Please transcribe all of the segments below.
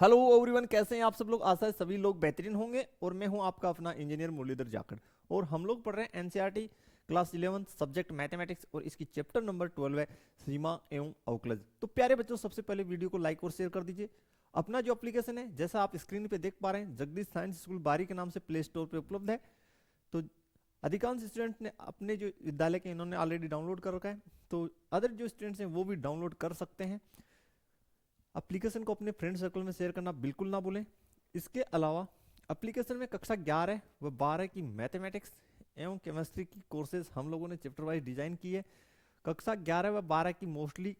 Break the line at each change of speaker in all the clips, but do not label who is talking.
Hello everyone, कैसे हैं आप सब लोग। आशा है सभी लोग बेहतरीन होंगे और मैं हूं आपका अपना इंजीनियर मुरलीधर जाखड़। और हम लोग पढ़ रहे हैं एनसीईआरटी क्लास 11 सब्जेक्ट मैथमेटिक्स और इसकी चैप्टर नंबर 12 है सीमा एवं अवकलज। तो प्यारे बच्चों, सबसे पहले वीडियो को लाइक और शेयर कर दीजिए। अपना जो एप्लीकेशन है, जैसा आप स्क्रीन पे देख पा रहे हैं, जगदीश साइंस स्कूल बारी के नाम से प्ले स्टोर पे उपलब्ध है। तो अधिकांश स्टूडेंट ने अपने जो विद्यालय के इन्होंने ऑलरेडी डाउनलोड कर रखा है, तो अदर जो स्टूडेंट्स हैं वो भी डाउनलोड कर सकते हैं। एप्लीकेशन को अपने फ्रेंड सर्कल में शेयर करना बिल्कुल ना भूलें। इसके अलावा एप्लीकेशन में कक्षा 11 व 12 की मैथमेटिक्स एवं केमिस्ट्री की कोर्सेज हम लोगों ने चैप्टर वाइज डिजाइन की है। कक्षा 11 व 12 की मोस्टली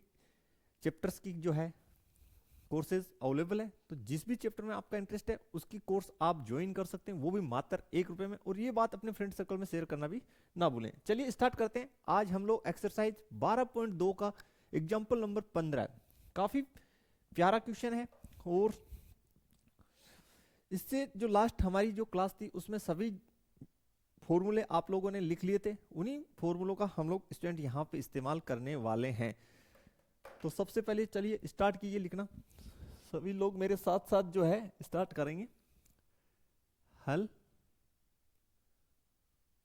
चैप्टर्स की जो है कोर्सेज अवेलेबल है। तो जिस भी चैप्टर में आपका इंटरेस्ट है उसकी कोर्स आप ज्वाइन कर सकते हैं, वो भी मात्र ₹1 में। और ये बात अपने फ्रेंड सर्कल में शेयर करना भी ना भूलें। चलिए स्टार्ट करते हैं। आज हम लोग एक्सरसाइज 12.2 का एग्जाम्पल नंबर 15 काफी प्यारा क्वेश्चन है। और इससे जो लास्ट हमारी जो क्लास थी उसमें सभी फॉर्मूले आप लोगों ने लिख लिए थे, उन्हीं फॉर्मूलों का हम लोग स्टूडेंट यहाँ पे इस्तेमाल करने वाले हैं। तो सबसे पहले चलिए स्टार्ट कीजिए लिखना। सभी लोग मेरे साथ साथ जो है स्टार्ट करेंगे। हल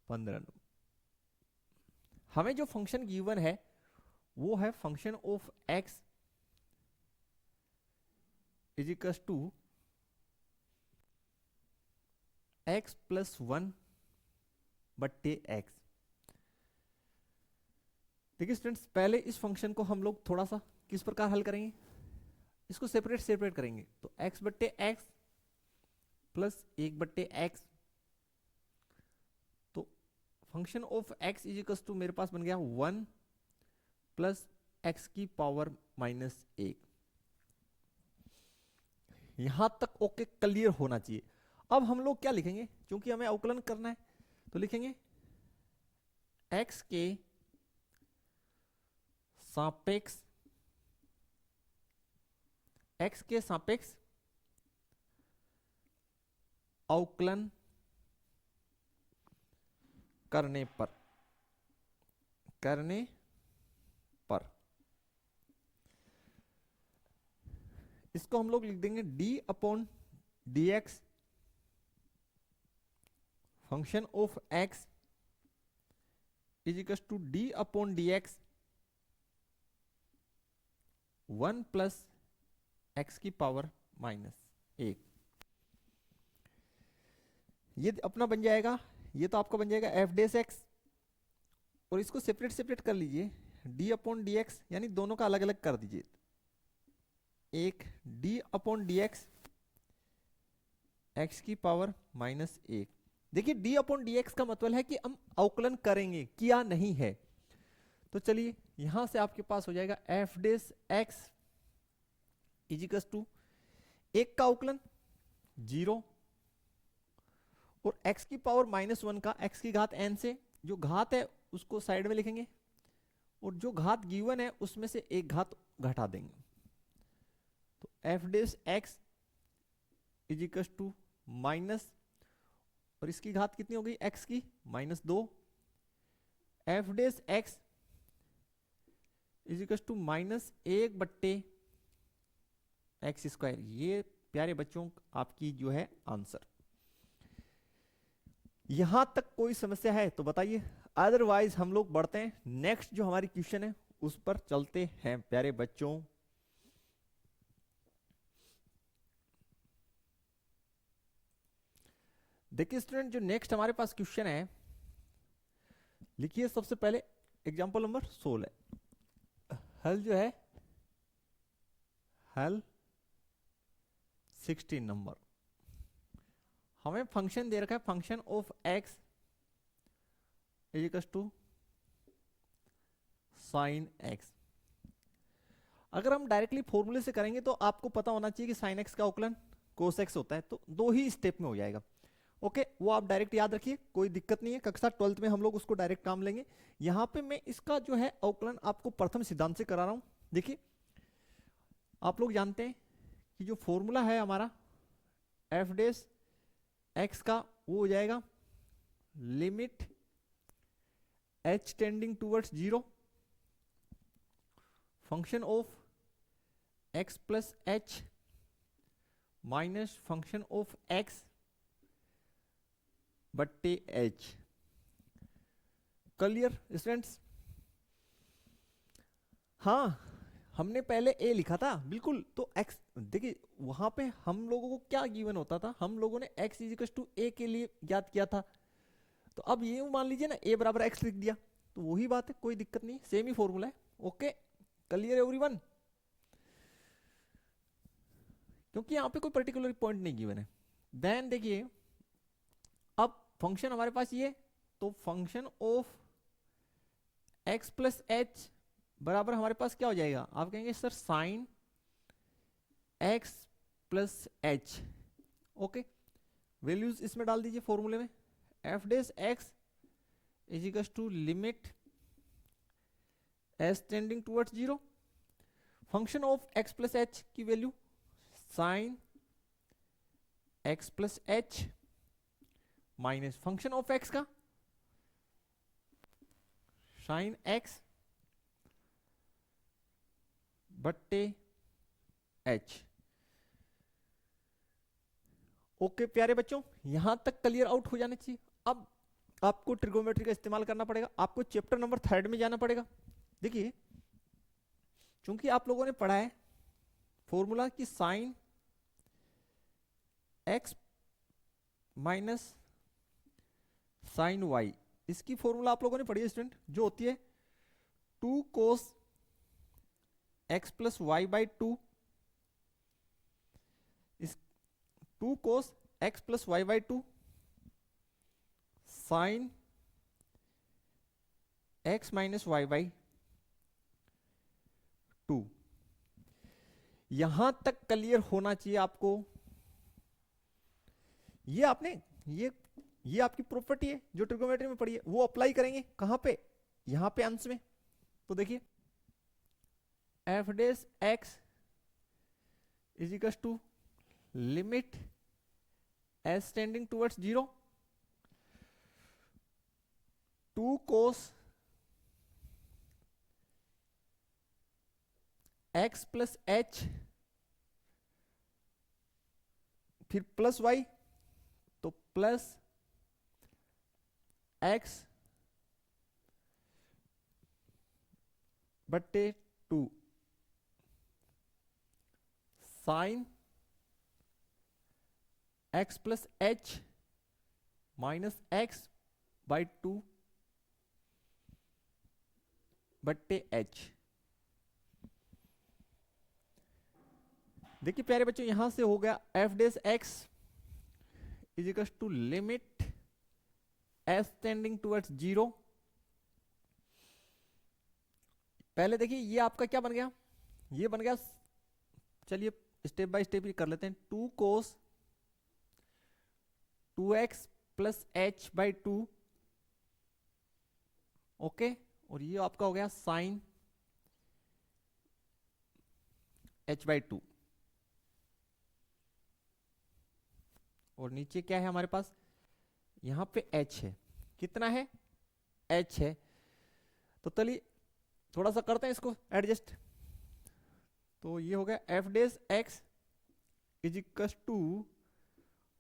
15। हमें जो फंक्शन गिवन है वो है function of x is equal to x+1 बट्टे एक्स। देखिए स्टूडेंट्स, पहले इस फंक्शन को हम लोग थोड़ा सा किस प्रकार हल करेंगे, इसको सेपरेट सेपरेट करेंगे। तो x बट्टे एक्स प्लस 1 बट्टे एक्स। तो function of x is equal to मेरे पास बन गया 1 प्लस एक्स की पावर -1। यहां तक ओके क्लियर होना चाहिए। अब हम लोग क्या लिखेंगे, क्योंकि हमें अवकलन करना है तो लिखेंगे x के सापेक्ष अवकलन करने पर इसको हम लोग लिख देंगे d/dx function of x is equal to d/dx 1 plus x की पावर -1। ये अपना बन जाएगा, ये तो आपका बन जाएगा f'(x) और इसको सेपरेट सेपरेट कर लीजिए। d/dx यानी दोनों का अलग अलग कर दीजिए। एक d/dx x की पावर -1। देखिए d/dx का मतलब है कि हम अवकलन करेंगे, किया नहीं है। तो चलिए यहां से आपके पास हो जाएगा f'(x) इज इक्वल टू एक का अवकलन 0 और x की पावर -1 का x की घात n से जो घात है उसको साइड में लिखेंगे और जो घात गिवन है उसमें से एक घात घटा देंगे। तो f'(x) is equal to minus, और इसकी घात कितनी हो गई x की -2। f'(x) इज इक्वल टू -1 बट्टे x²। ये प्यारे बच्चों आपकी जो है आंसर। यहां तक कोई समस्या है तो बताइए, अदरवाइज हम लोग बढ़ते हैं नेक्स्ट जो हमारी क्वेश्चन है उस पर चलते हैं प्यारे बच्चों। देखिए स्टूडेंट, जो नेक्स्ट हमारे पास क्वेश्चन है, लिखिए सबसे पहले एग्जांपल नंबर 16। हल जो है हल 16 नंबर। हमें फंक्शन दे रखा है function of x is equal to sine x। अगर हम डायरेक्टली फॉर्मूले से करेंगे तो आपको पता होना चाहिए कि साइन x का अवकलन कोस x होता है, तो दो ही स्टेप में हो जाएगा। ओके, वो आप डायरेक्ट याद रखिए, कोई दिक्कत नहीं है। कक्षा 12th में हम लोग उसको डायरेक्ट काम लेंगे। यहां पे मैं इसका जो है अवकलन आपको प्रथम सिद्धांत से करा रहा हूं। देखिए आप लोग जानते हैं कि जो फॉर्मूला है हमारा f'(x) का वो हो जाएगा limit h tending towards 0 function of x plus h minus function of x बट्टे एच। Clear students? हाँ, हमने पहले ए लिखा था बिल्कुल, तो एक्स देखिए वहां पे हम लोगों को क्या गिवन होता था, हम लोगों ने एक्स इज इक्वल टू ए के लिए ज्ञात किया था। तो अब ये मान लीजिए ना ए बराबर एक्स लिख दिया, तो वही बात है, कोई दिक्कत नहीं, सेम ही फॉर्मूला है। Okay, clear everyone? क्योंकि यहाँ पे कोई पर्टिकुलर पॉइंट नहीं गिवन है। देन देखिए अब फंक्शन हमारे पास ये, तो function of x plus h बराबर हमारे पास क्या हो जाएगा, आप कहेंगे sir sine x plus h. Okay, values इसमें डाल दीजिए फॉर्मूले में, f dash x is equal to limit h tending towards zero, function of x plus h की value sign x plus h minus function of x का sign x बट्टे H. Okay प्यारे बच्चों, यहां तक क्लियर आउट हो जाना चाहिए। अब आपको ट्रिगोमेट्री का इस्तेमाल करना पड़ेगा, आपको चैप्टर नंबर 3 में जाना पड़ेगा। देखिए चूंकि आप लोगों ने पढ़ा है फॉर्मूला की sine x minus sine y, इसकी फॉर्मूला आप लोगों ने पढ़ी है स्टूडेंट, जो होती है 2 cos x plus y by 2, इस 2 cos x plus y by 2 sine x minus y by 2। यहां तक क्लियर होना चाहिए आपको। ये आपने ये आपकी प्रॉपर्टी है जो ट्रिगोमेट्री में पढ़ी है, वो अप्लाई करेंगे कहां पे, यहां पे अंश में। तो देखिए F dash x is equal to limit h tending towards zero 2 cos x plus h फिर प्लस वाई, तो प्लस एक्स बट्टे 2 sine x plus h minus x by 2 बट्टे एच। देखिए प्यारे बच्चों यहां से हो गया f dash x is equal to limit h tending towards zero. पहले देखिए ये आपका क्या बन गया, ये बन गया, चलिए स्टेप बाय स्टेप ही कर लेते हैं, 2 कोस 2x plus H by 2। Okay, और ये आपका हो गया साइन h बाई 2, और नीचे क्या है हमारे पास, यहां पे h है, कितना है, h है। तो चलिए थोड़ा सा करते हैं इसको एडजस्ट, तो ये हो गया f dash x is equal to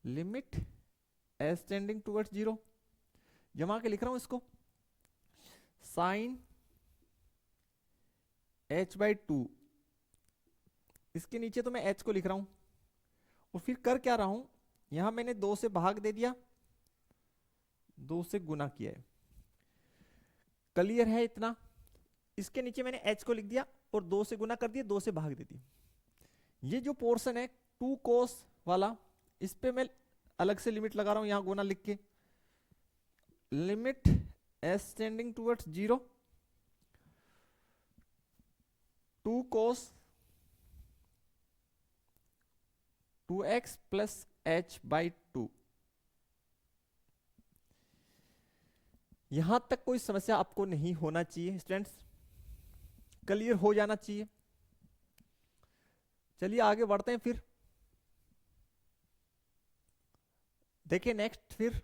limit h tending towards zero, जमा के लिख रहा हूं इसको, साइन h बाई 2, इसके नीचे तो मैं h को लिख रहा हूं, और फिर कर क्या रहा हूं, यहां मैंने 2 से भाग दे दिया, 2 से गुना किया है। क्लियर है इतना? इसके नीचे मैंने h को लिख दिया और 2 से गुना कर दिया, 2 से भाग दे दी। ये जो पोर्शन है 2 कोस वाला, इस पे मैं अलग से लिमिट लगा रहा हूं, यहां गुना लिख के, limit h tending towards zero 2 cos 2x plus H by 2। यहां तक कोई समस्या आपको नहीं होना चाहिए स्टूडेंट्स, क्लियर हो जाना चाहिए। चलिए आगे बढ़ते हैं फिर, देखिए नेक्स्ट फिर,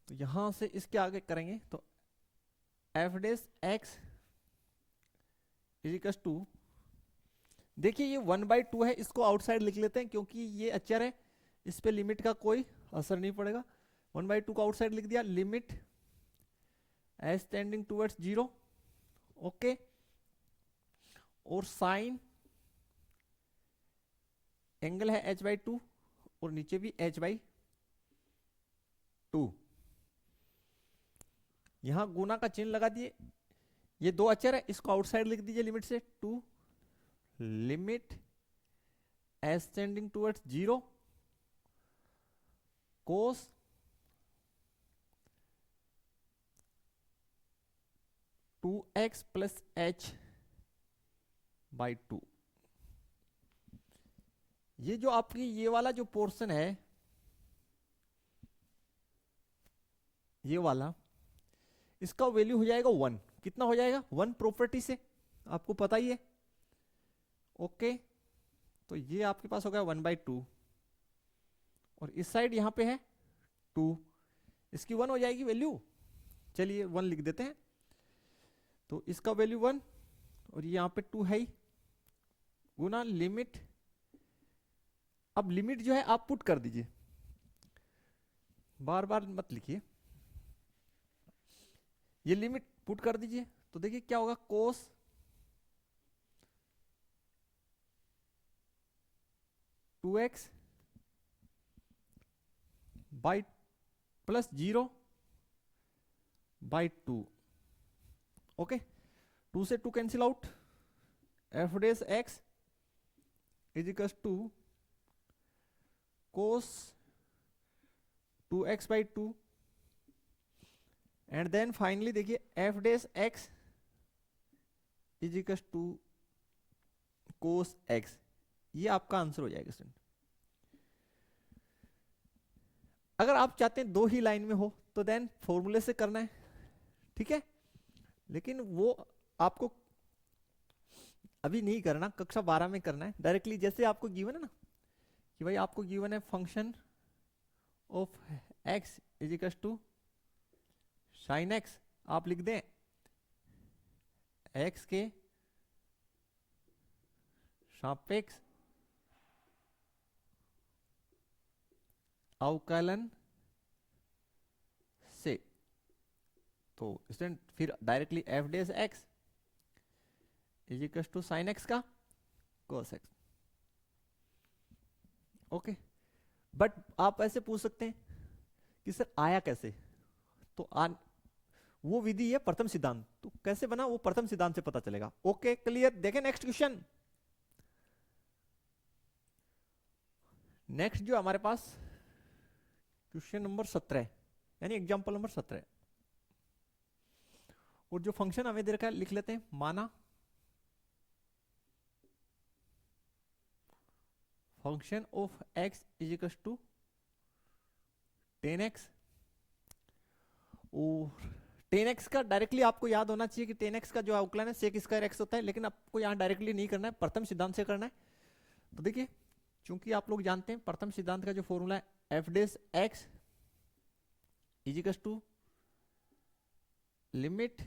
तो यहां से इसके आगे करेंगे, तो f dash x is equal to देखिए ये 1/2 है, इसको आउटसाइड लिख लेते हैं क्योंकि ये अचर है, इस पे लिमिट का कोई असर नहीं पड़ेगा। 1/2 को आउटसाइड लिख दिया, limit h tending towards 0, okay. और साइन एंगल है h/2 और नीचे भी h/2। यहां गुना का चिन्ह लगा दिए, ये दो अचर है, इसको आउटसाइड लिख दीजिए लिमिट से, 2 लिमिट एज टेंडिंग टूवर्ड्स 0 कोस 2x प्लस h/2। ये जो आपकी ये वाला जो पोर्शन है, ये वाला, इसका वैल्यू हो जाएगा 1। कितना हो जाएगा? 1 प्रॉपर्टी से, आपको पता ही है, ओके। तो ये आपके पास हो गया 1/2 और इस साइड यहां पे है 2, इसकी 1 हो जाएगी वैल्यू। चलिए 1 लिख देते हैं, तो इसका वैल्यू 1 और ये यहां पे 2 है ही, गुना लिमिट। अब लिमिट जो है आप पुट कर दीजिए, बार बार मत लिखिए, ये लिमिट पुट कर दीजिए। तो देखिए क्या होगा, कोस 2x बाई प्लस 0/2, ओके। 2 से 2 cancel out, F dash x is equal to cos 2x/2 and then finally देखिए F dash x is equal to cos X. ये आपका आंसर हो जाएगा स्टूडेंट। अगर आप चाहते हैं 2 ही लाइन में हो तो देन फॉर्मूले से करना है, ठीक है, लेकिन वो आपको अभी नहीं करना, कक्षा 12 में करना है डायरेक्टली। जैसे आपको गिवन है ना कि भाई आपको गिवन है function of x is equal to sine x, आप लिख दें x के सापेक्ष अवकलन से। तो स्टूडेंट फिर directly f dash x is equal to sine x का कोस एक्स, ओके। बट आप ऐसे पूछ सकते हैं कि सर आया कैसे, तो वो विधि है प्रथम सिद्धांत, तो कैसे बना वो प्रथम सिद्धांत से पता चलेगा, ओके क्लियर। देखें नेक्स्ट क्वेश्चन। नेक्स्ट जो हमारे पास क्वेश्चन नंबर 17 यानी एग्जांपल नंबर 17, और जो फंक्शन हमें दे रखा है लिख लेते हैं। माना function of x is equal to 10x, और 10x का डायरेक्टली आपको याद होना चाहिए कि 10x का जो अवकलन है सेक स्क्वायर x होता है, लेकिन आपको यहाँ डायरेक्टली नहीं करना है, प्रथम सिद्धांत से करना है। तो देखिए चूंकि आप लोग जानते हैं प्रथम सिद्धांत का जो फॉर्मूला है f dash x is equal to limit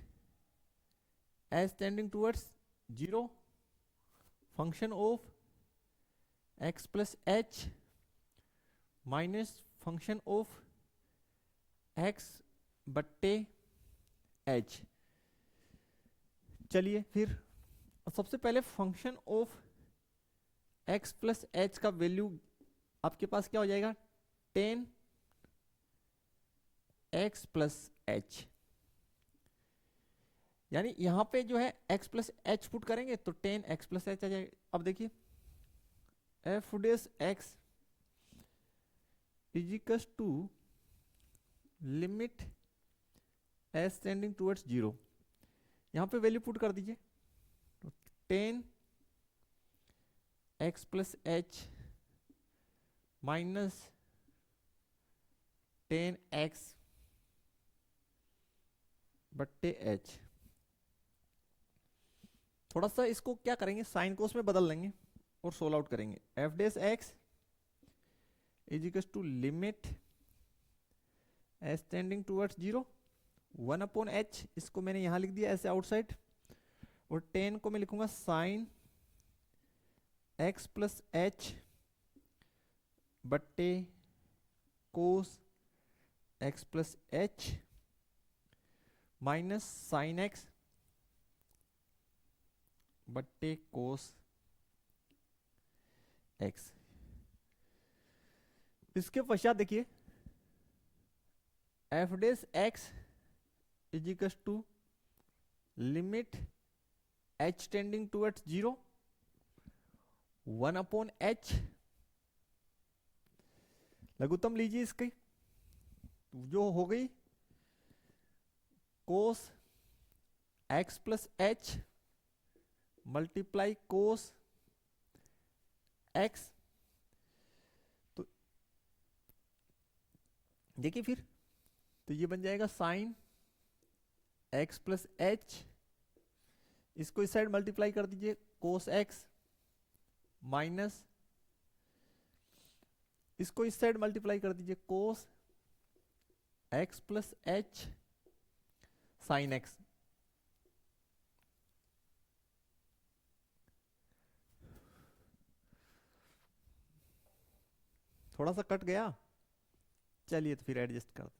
h tending towards 0 function of x plus h minus function of x बट्टे h। चलिए फिर सबसे पहले function of x plus h का वैल्यू आपके पास क्या हो जाएगा, 10x प्लस एच, यानी यहां पे जो है x प्लस एच पुट करेंगे तो 10x प्लस एच आ जाएगा। अब देखिए F dash x is equal to limit h tending towards 0, यहां पे वैल्यू पुट कर दीजिए, तो 10x plus h minus 10x बट्टे एच। थोड़ा सा इसको क्या करेंगे, साइन कोस में बदल लेंगे और सोल्व आउट करेंगे। F dash x is equal to limit h tending towards 0 1/h, इसको मैंने यहां लिख दिया ऐसे आउटसाइड, और 10 को मैं लिखूंगा साइन एक्स प्लस एच बट्टे cos x plus h minus sine x बट्टे कोस एक्स। इसके पश्चात देखिए F dash x is equal to limit h tending towards 0 1/h। लघुत्तम लीजिए इसकी, जो हो गई cos x plus h multiply cos x. तो देखिए फिर तो ये बन जाएगा साइन एक्स प्लस एच, इसको इस साइड मल्टीप्लाई कर दीजिए कोस एक्स माइनस इसको इस साइड मल्टीप्लाई कर दीजिए कोस x plus h sine x. थोड़ा सा कट गया, चलिए तो फिर एडजस्ट कर देते हैं।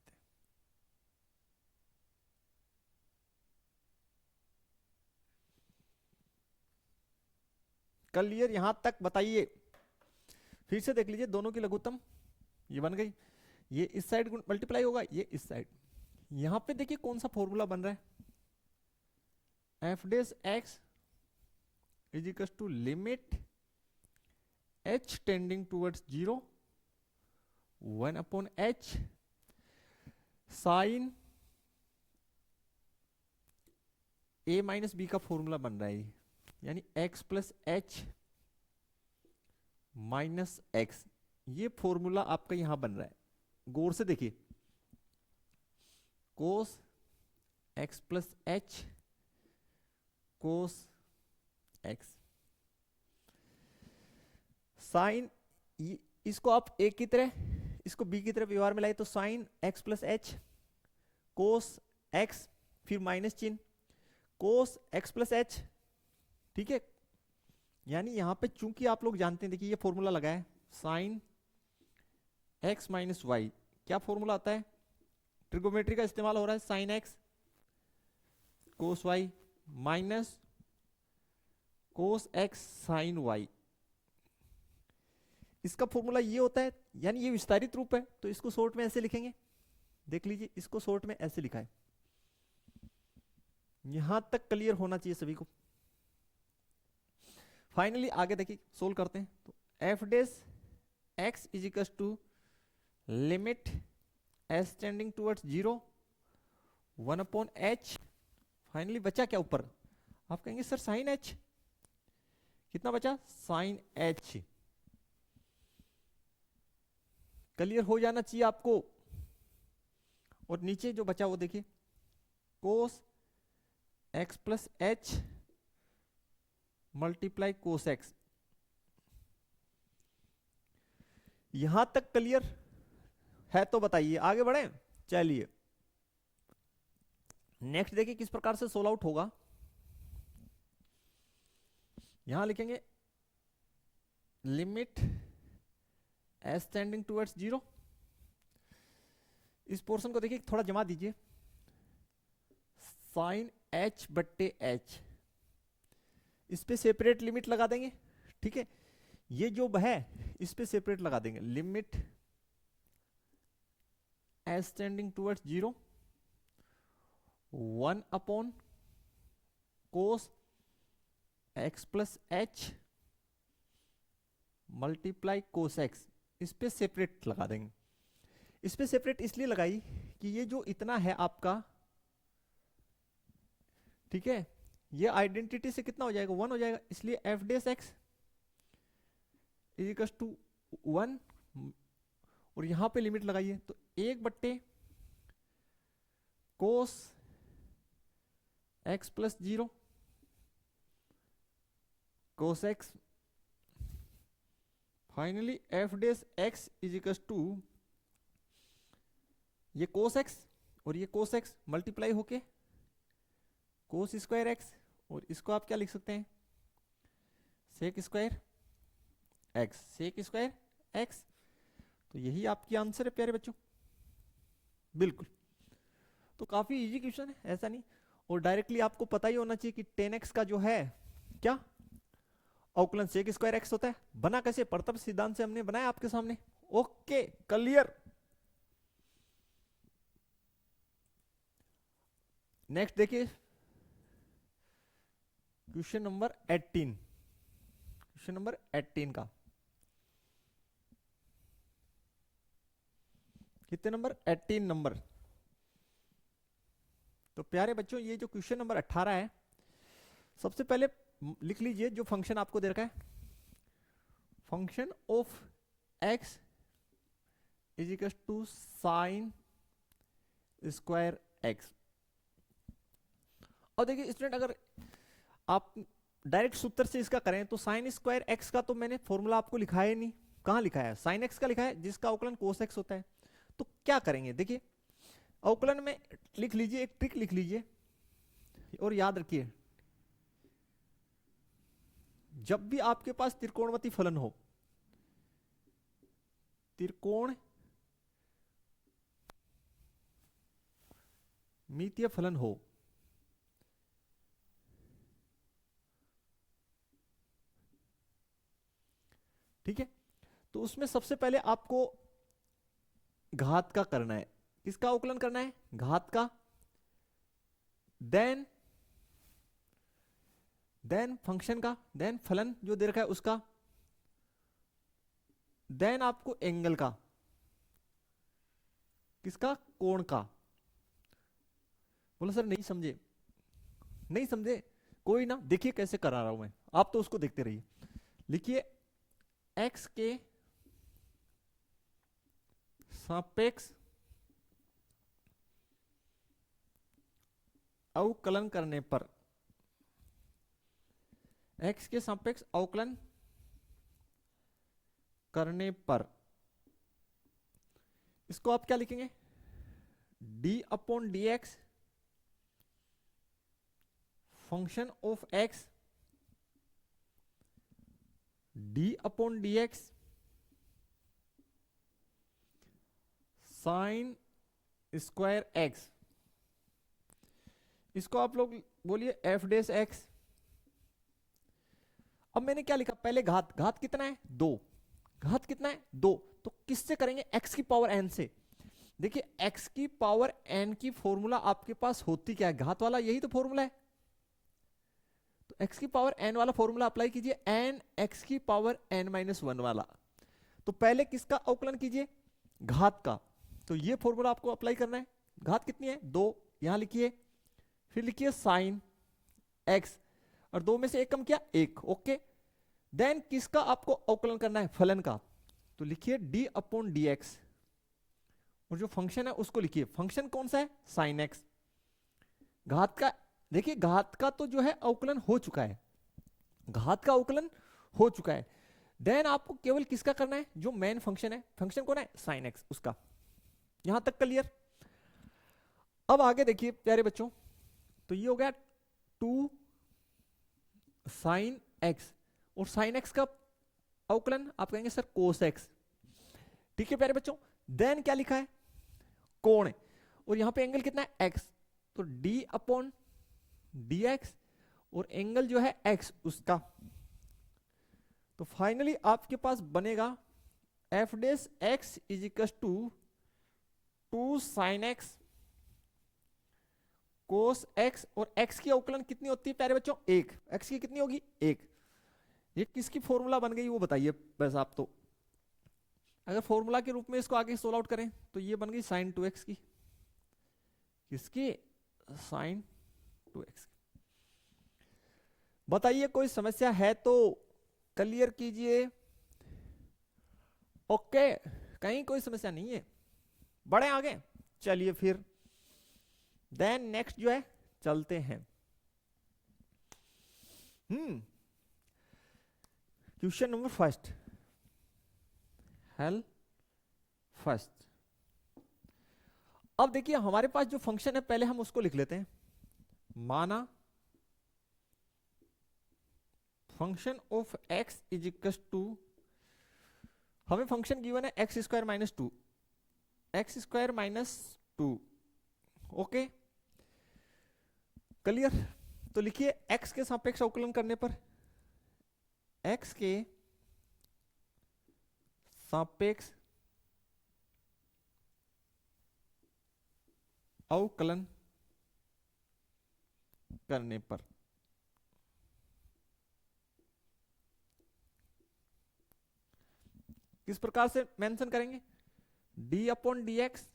क्लियर यहां तक बताइए। फिर से देख लीजिए दोनों की लघुत्तम ये बन गई, ये इस साइड मल्टीप्लाई होगा, ये इस साइड। यहां पे देखिए कौन सा फॉर्मूला बन रहा है, f dash x is equal to limit h tending towards 0 1/h sine a minus B का फॉर्मूला बन रहा है, यानी x plus h minus x. ये फॉर्मूला आपका यहां बन रहा है, गौर से देखिए cos x plus h cos x sine, इसको आप ए की तरह इसको बी की तरह व्यवहार में लाए तो sign x plus h cos x फिर माइनस चिन्ह कोस एक्स प्लस एच। ठीक है, यानी यहां पे चूंकि आप लोग जानते हैं, देखिए ये फॉर्मूला लगा है साइन एक्स माइनस वाई। क्या फॉर्मूला आता है, ट्रिगोमेट्री का इस्तेमाल हो रहा है, sine x cos Y minus cos x sine Y. इसका फॉर्मूला ये होता है, यानी ये विस्तारित रूप है, तो इसको शॉर्ट में ऐसे लिखेंगे। देख लीजिए इसको शॉर्ट में ऐसे लिखा है। यहां तक क्लियर होना चाहिए सभी को। फाइनली आगे देखिए सोल्व करते हैं, तो f dash x is equal to limit h tending towards 0 1/h। Finally बचा क्या ऊपर, आप कहेंगे सर साइन एच, कितना बचा साइन एच। क्लियर हो जाना चाहिए आपको। और नीचे जो बचा वो देखिए cos x plus h multiply cos x. यहां तक क्लियर है तो बताइए, आगे बढ़े। चलिए नेक्स्ट देखिए किस प्रकार से सोल्व आउट होगा। यहां लिखेंगे लिमिट एस टेंडिंग टूवर्ड्स 0। इस पोर्शन को देखिए थोड़ा जमा दीजिए, साइन एच बट्टे एच, इस पे सेपरेट लिमिट लगा देंगे। ठीक है, ये जो है इस पे सेपरेट लगा देंगे, limit h tending towards 0 1/ cos x plus h multiply cos x. इस पे सेपरेट लगा देंगे। इस पे सेपरेट इसलिए लगाई कि ये जो इतना है आपका, ठीक है, ये आइडेंटिटी से कितना हो जाएगा 1 हो जाएगा, इसलिए f dash x is equal to 1 और यहां पे लिमिट लगाइए तो 1/ cos x plus 0 cos x. Finally f dash x is equal to ये कोस एक्स और ये कोस एक्स मल्टीप्लाई होके कोस स्क्वायर एक्स, और इसको आप क्या लिख सकते हैं sec square x, sec square x. तो यही आपकी आंसर है प्यारे बच्चों, बिल्कुल। तो काफी इजी क्वेश्चन है, ऐसा नहीं। और डायरेक्टली आपको पता ही होना चाहिए कि 10x का जो है क्या अवकलन सेक स्क्वायर एक्स होता है। बना कैसे, परतप सिद्धांत से हमने बनाया आपके सामने। Okay, clear. नेक्स्ट देखिए क्वेश्चन नंबर 18, क्वेश्चन नंबर 18 का कितने नंबर, 18 नंबर। तो प्यारे बच्चों ये जो क्वेश्चन नंबर 18 है, सबसे पहले लिख लीजिए जो फंक्शन आपको दे रखा है, function of x is equal to sine square x. और देखिए स्टूडेंट, अगर आप डायरेक्ट सूत्र से इसका करें तो साइन स्क्वायर एक्स का तो मैंने फॉर्मूला आपको लिखा है नहीं। कहां लिखा है, साइन एक्स का लिखा है जिसका अवकलन कोस एक्स होता है। तो क्या करेंगे, देखिए अवकलन में लिख लीजिए, एक ट्रिक लिख लीजिए और याद रखिए, जब भी आपके पास त्रिकोणमितीय फलन हो, त्रिकोणमितीय फलन हो, ठीक है, तो उसमें सबसे पहले आपको घात का करना है। किसका अवकलन करना है, घात का। देन फंक्शन का, देन फलन जो दे रखा है उसका, देन आपको एंगल का। किसका, कोण का। बोला सर नहीं समझे, नहीं समझे कोई ना, देखिए कैसे करा रहा हूं मैं, आप तो उसको देखते रहिए। लिखिए x के सापेक्ष अवकलन करने पर, x के सापेक्ष अवकलन करने पर इसको आप क्या लिखेंगे, d upon D x function of x, d upon D x sign square x. इसको आप लोग बोलिए एफ डेस एक्स। अब मैंने क्या लिखा, पहले घात, घात कितना है 2, घात कितना है 2, तो किससे करेंगे, x की पावर n से। देखिए x की पावर n की फॉर्मूला आपके पास होती क्या है, घात वाला, यही तो फॉर्मूला है। तो x की पावर n वाला फॉर्मूला अप्लाई कीजिए, n x की पावर n-1 वाला। तो पहले किसका अवकलन कीजिए, घात का। तो ये फॉर्मूला आपको अप्लाई करना है। घात कितनी है 2, यहां लिखिए, फिर लिखिए साइन x, और 2 में से 1 कम किया 1। ओके, देन किसका आपको अवकलन करना है, फलन का। तो लिखिए d अपॉन डी एक्स, और जो फंक्शन है उसको लिखिए, फंक्शन कौन सा है, साइन एक्स। घात का, देखिए घात का तो जो है अवकलन हो चुका है, घात का अवकलन हो चुका है। देन आपको केवल किसका करना है, जो मेन फंक्शन है, फंक्शन कौन है, साइन एक्स, उसका। यहां तक क्लियर। अब आगे देखिए प्यारे बच्चों, तो ये हो गया 2 साइन एक्स, और साइन एक्स का अवकलन आप कहेंगे सर कोस एक्स, ठीक है प्यारे बच्चों। देन क्या लिखा है, कोण, और यहां पे एंगल कितना है x, तो d अपॉन डी एक्स, और एंगल जो है x उसका। तो फाइनली आपके पास बनेगा f dash x is equal to 2 sine x cos x, और x की अवकलन कितनी होती है प्यारे बच्चों, 1, x की कितनी होगी 1। ये किसकी फॉर्मूला बन गई वो बताइए बस आप। तो अगर फॉर्मूला के रूप में इसको आगे सोल्व आउट करें तो ये बन गई साइन 2x की, किसकी, साइन 2x। बताइए कोई समस्या है तो क्लियर कीजिए। ओके, कहीं कोई समस्या नहीं है, बढ़े आगे। चलिए फिर देन नेक्स्ट जो है चलते हैं। Question number first, hello first. अब देखिए हमारे पास जो फंक्शन है पहले हम उसको लिख लेते हैं। माना function of x is equal to हमें फंक्शन गिवन है x square minus two, x square minus two. Okay clear. तो लिखिए x के सापेक्ष अवकलन करने पर, x के सापेक्ष अवकलन करने पर किस प्रकार से मेंशन करेंगे, d upon D x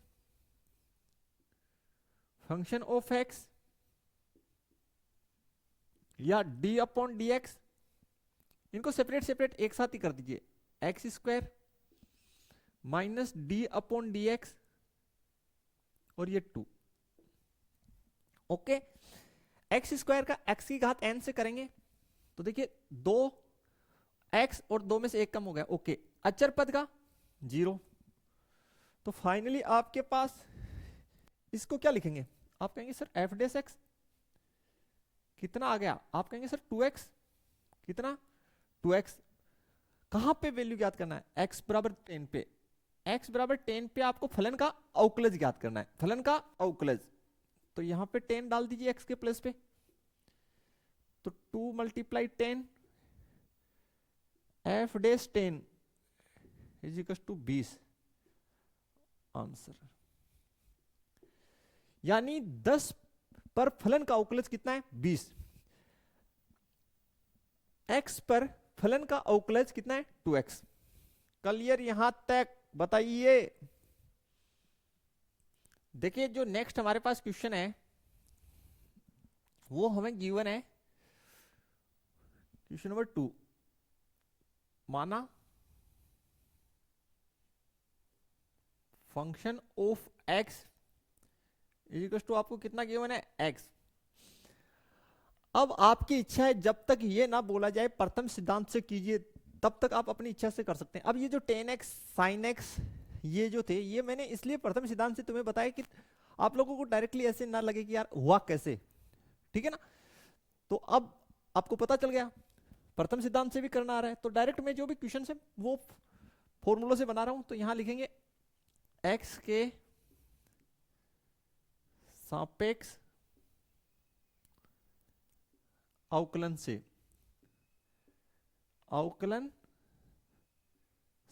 function of x या d अपॉन डी एक्स, इनको सेपरेट सेपरेट एक साथ ही कर दीजिए, x square minus D upon D x और ये 2। ओके एक्स स्क्वायर का x की घात n से करेंगे तो देखिए 2x और 2 में से एक कम हो गया। ओके अचर पद का 0। तो फाइनली आपके पास इसको क्या लिखेंगे, आप कहेंगे सर एफ डेस एक्स कितना आ गया, आप कहेंगे सर 2x कितना 2x। कहां पे वैल्यू ज्ञात करना है, x बराबर 10 पे, x बराबर 10 पे आपको फलन का अवकलज ज्ञात करना है, फलन का अवकलज। तो यहां पे 10 डाल दीजिए x के प्लस पे, तो 2 multiply 10 f dash 10 is equal to 20 answer. यानी 10 पर फलन का अवकलज कितना है 20, x पर फलन का अवकलज कितना है 2x। क्लियर यहां तक, बताइए। देखिए जो नेक्स्ट हमारे पास क्वेश्चन है वो हमें गिवन है क्वेश्चन नंबर 2। माना function of x is equal to आपको कितना गिवन है x। अब आपकी इच्छा है जब तक ये ना बोला जाए प्रथम सिद्धांत से कीजिए तब तक आप अपनी इच्छा से कर सकते हैं। अब ये जो tan x sin x ये जो थे ये मैंने इसलिए प्रथम सिद्धांत से तुम्हें बताया कि आप लोगों को डायरेक्टली ऐसे ना लगे कि यार हुआ कैसे, ठीक है ना। तो अब आपको पता चल गया प्रथम सिद्धांत से भी करना आ रहा है, तो डायरेक्ट मैं जो भी क्वेश्चन है वो फॉर्मूला से बना रहा हूं। तो यहां लिखेंगे x के सापेक्ष अवकलन से, अवकलन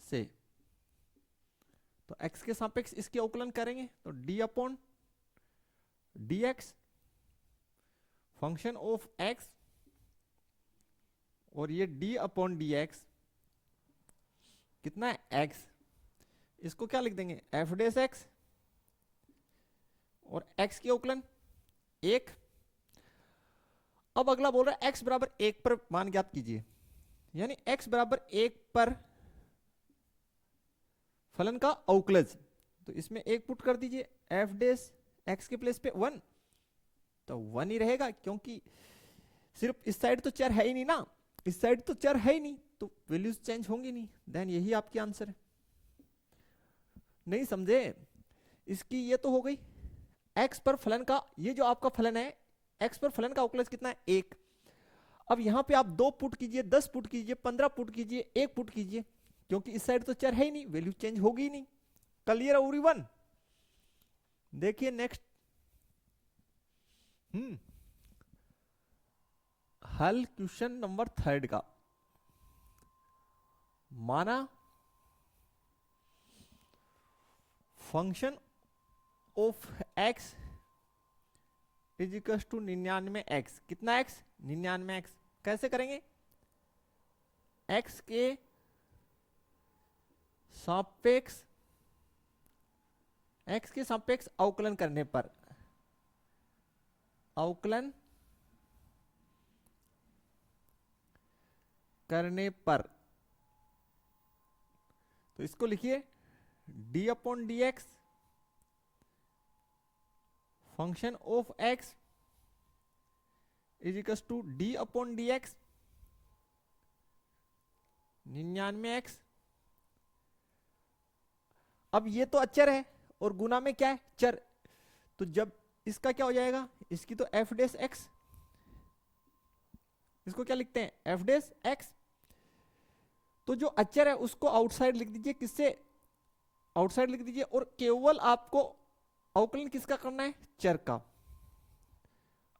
से, तो x के सापेक्ष इसके अवकलन करेंगे तो d upon D x function of x और ये d अपॉन डी एक्स कितना है x, इसको क्या लिख देंगे एफ डेस x और x की अवकलन 1। अब अगला बोल रहा है x बराबर 1 पर मान ज्ञात कीजिए, यानी x बराबर 1 पर फलन का अवकलज। तो इसमें 1 पुट कर दीजिए, एफ डेस x के प्लेस पे 1, तो 1 ही रहेगा क्योंकि सिर्फ इस साइड तो चर है ही नहीं ना, इस साइड तो चर है ही नहीं तो वैल्यूज चेंज होंगी नहीं। देन यही आपकी आंसर है। नहीं समझे, इसकी ये तो हो गई x पर फलन का, ये जो आपका फलन है x पर फलन का अवकलज कितना है 1। अब यहां पे आप 2 पुट कीजिए, 10 पुट कीजिए, 15 पुट कीजिए, 1 पुट कीजिए, क्योंकि इस साइड तो चर है ही नहीं, वैल्यू चेंज होगी ही नहीं। Clear everyone. देखिए नेक्स्ट हल क्वेश्चन नंबर 3 का। माना function of x is equal to 99x, कितना x 99x। कैसे करेंगे, x के सापेक्ष, x के सापेक्ष अवकलन करने पर, अवकलन करने पर, तो इसको लिखिए d upon D x function of x is equal to d upon D x 99x। अब ये तो अचर है और गुना में क्या है चर, तो जब इसका क्या हो जाएगा, इसकी तो एफ डेस x, इसको क्या लिखते हैं एफ डेस x, तो जो अचर है उसको आउटसाइड लिख दीजिए, किससे, आउटसाइड लिख दीजिए, और केवल आपको अवकलन किसका करना है, चर का।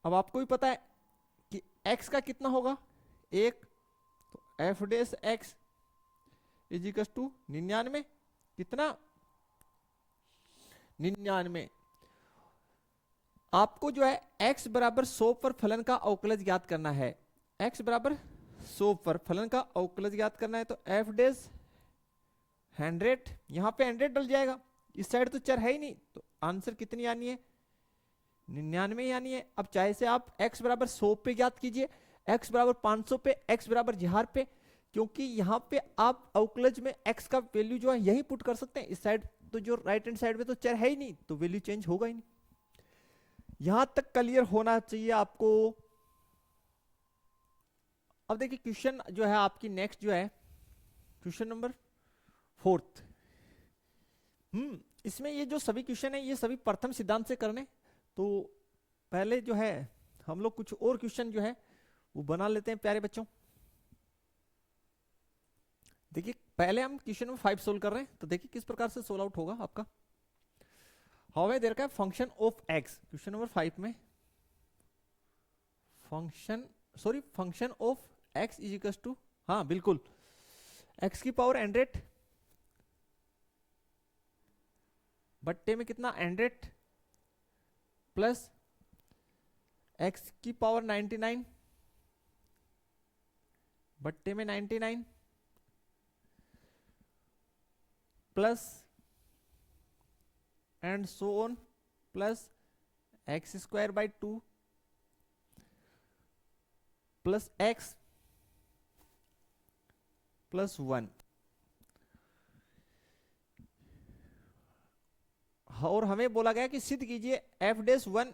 अब आपको भी पता है कि x का कितना होगा, 1, तो f dash x is equal to 99, कितना, 99। आपको जो है x बराबर 100 पर फलन का अवकलज ज्ञात करना है, x बराबर 100 पर फलन का अवकलज ज्ञात करना है, तो एफ डेस 100, यहां पे 100 डल जाएगा, इस साइड तो चर है ही नहीं, तो आंसर कितनी आनी है, 99 आनी है। अब चाहे से आप x बराबर 100 पे ज्ञात कीजिए, x बराबर 500 पे, x बराबर 1000 पे, क्योंकि यहाँ पे आप अवकलज में x का वैल्यू जो है यही पुट कर सकते हैं, इस साइड तो जो राइट हैंड साइड में तो चर है ही नहीं, तो वैल्यू चेंज होगा ही नहीं। यहां तक क्लियर होना चाहिए आपको। अब देखिए क्वेश्चन जो है आपकी नेक्स्ट जो है क्वेश्चन नंबर 4। इसमें ये जो सभी क्वेश्चन है ये सभी प्रथम सिद्धांत से करने, तो पहले जो है हम लोग कुछ और क्वेश्चन जो है वो बना लेते हैं प्यारे बच्चों। देखिए पहले हम क्वेश्चन नंबर 5 सोल्व कर रहे हैं, तो देखिए किस प्रकार से सोल्व आउट होगा आपका। हाउ है देयर का function of x, question number 5 में function of x is equal to, हाँ बिल्कुल, एक्स की पावर 100 बट्टे में कितना 100 प्लस एक्स की पावर 99 बट्टे में 99 plus and so on plus X square by 2 plus X plus 1। और हमें बोला गया कि सिद्ध कीजिए F dash 1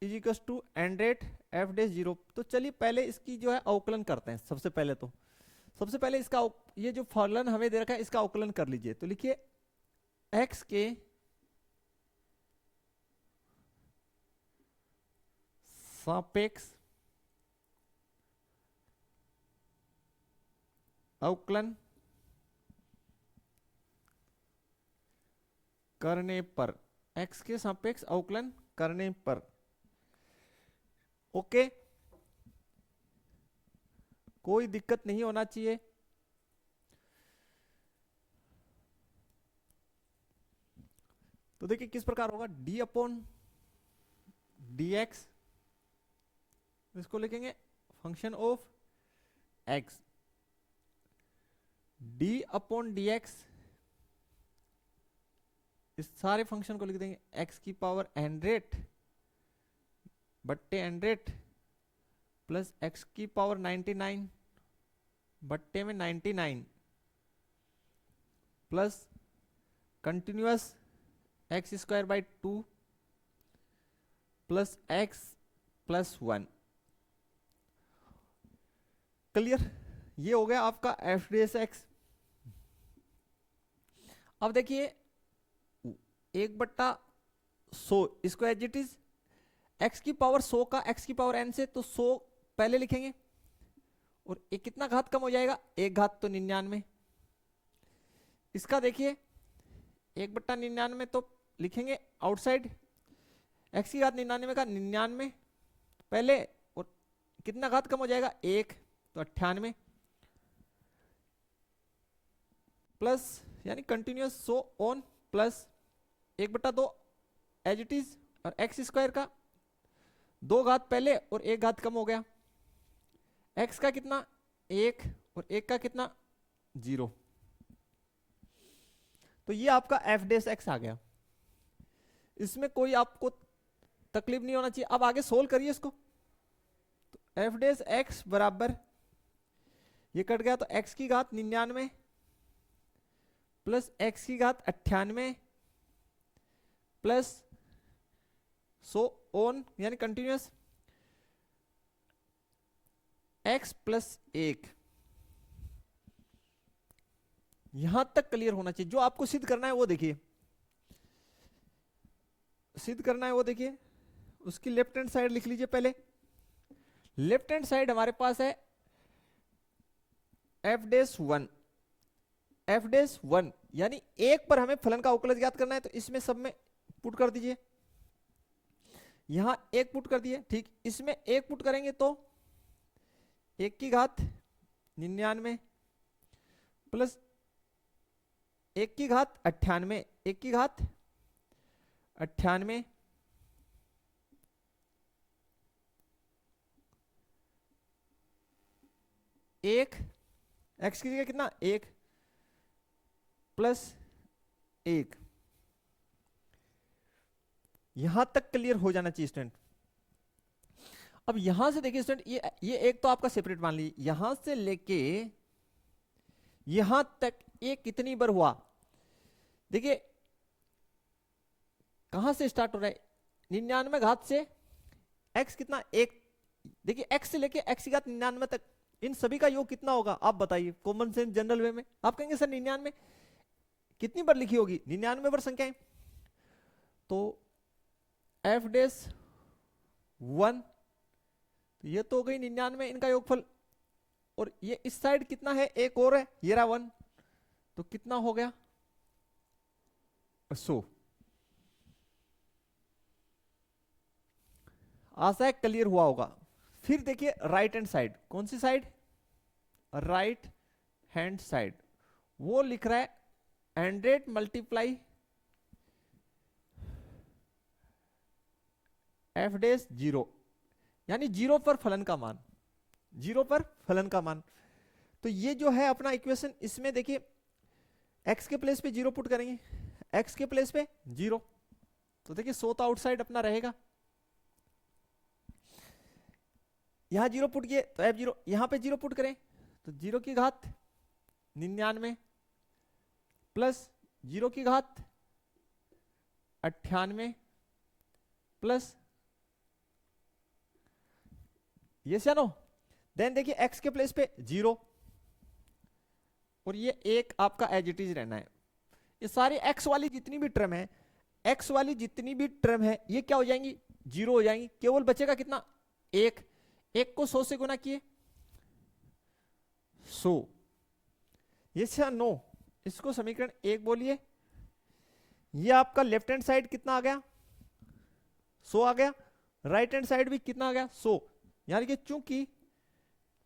is equal to 100 F dash 0। तो चलिए पहले इसकी जो है अवकलन करते हैं। सबसे पहले इसका ये जो फलन हमें दे रखा है इसका अवकलन कर लीजिए। तो लिखिए x के सापेक्ष अवकलन करने पर, x के सापेक्ष अवकलन करने पर, ओके, कोई दिक्कत नहीं होना चाहिए। तो देखिए किस प्रकार होगा, d अपॉन dx, इसको लिखेंगे function of x, d upon dx, इस सारे फंक्शन को लिख देंगे x की पावर 100 बट्टे 100 प्लस x की पावर 99 बट्टे में 99 plus continuous x square by 2 plus X plus 1। Clear, ये हो गया आपका एफ डी एस एक्स। अब देखिए 1/100 इसको एज इट इज x की पावर 100 का x की पावर n से, तो 100 पहले लिखेंगे और एक कितना घात कम हो जाएगा, 1 घात तो 99। इसका देखिए 1/99 तो लिखेंगे आउटसाइड, x की घात 99 का 99 पहले, और कितना घात कम हो जाएगा 1, तो 98 प्लस यानी continuous 100 on plus 1/2 as it is, और एक्स स्क्वायर का 2 घात पहले और 1 घात कम हो गया, x का कितना 1 और 1 का कितना 0। तो ये आपका एफ डेस एक्स आ गया। इसमें कोई आपको तकलीफ नहीं होना चाहिए। अब आगे सोल्व करिए इसको। तो एफ डेस एक्स बराबर, ये कट गया तो x की घात 99 प्लस x की घात 98 प्लस 100 ऑन यानी कंटिन्यूअस x प्लस 1। यहां तक क्लियर होना चाहिए। जो आपको सिद्ध करना है वो देखिए, उसकी लेफ्ट हैंड साइड लिख लीजिए। पहले लेफ्ट हैंड साइड हमारे पास है एफ डेस 1 एफ डैश 1, यानी एक पर हमें फलन का अवकलज ज्ञात करना है, तो इसमें सब में पुट कर दीजिए, यहां एक पुट कर दिए, ठीक, इसमें एक पुट करेंगे तो 1 की घात 99 प्लस 1 की घात 98, 1 की घात 98 1 एक्स की जगह कितना 1 प्लस 1, यहां तक क्लियर हो जाना चाहिए स्टूडेंट। अब यहां से देखिए स्टूडेंट, ये एक तो आपका सेपरेट मान लीजिए, यहां से लेके यहां तक ये कितनी बार हुआ, देखिए कहां से स्टार्ट हो रहा है, 99 घात से x कितना 1, देखिए x से लेके x की घात 99 तक, इन सभी का योग कितना होगा आप बताइए, कॉमन सेंस जनरल वे में आप कहेंगे सर 99 कितनी बार लिखी होगी, 99 बार संख्याएं, तो f डैश 1, ये तो हो गई 99 इनका योगफल, और ये इस साइड कितना है, एक और है, ये रहा 1, तो कितना हो गया 100। आशा है क्लियर हुआ होगा। फिर देखिए राइट हैंड साइड, कौन सी साइड, राइट हैंड साइड, वो लिख रहा है 100 मल्टीप्लाई एफ डैश 0, यानी 0 पर फलन का मान, 0 पर फलन का मान। तो ये जो है अपना इक्वेशन, इसमें देखिए x के प्लेस पे 0 पुट करेंगे, x के प्लेस पे 0, तो देखिए 100 तो आउटसाइड अपना रहेगा, यहां 0 पुट किए तो f0, यहां पे 0 पुट करें तो 0 की घात 99 प्लस 0 की घात 98 प्लस ये नो, देन देखिए x के प्लेस पे 0, और ये एक आपका एज इट इज रहना है। ये सारी x वाली जितनी भी टर्म है, x वाली जितनी भी टर्म है, ये क्या हो जाएंगी 0 हो जाएंगी, केवल बचेगा कितना 1, 1 को 100 से गुना किए 100, ये नो, इसको समीकरण 1 बोलिए। ये आपका लेफ्ट हैंड साइड कितना आ गया 100 आ गया, राइट हैंड साइड भी कितना आ गया 100, यानी कि चूंकि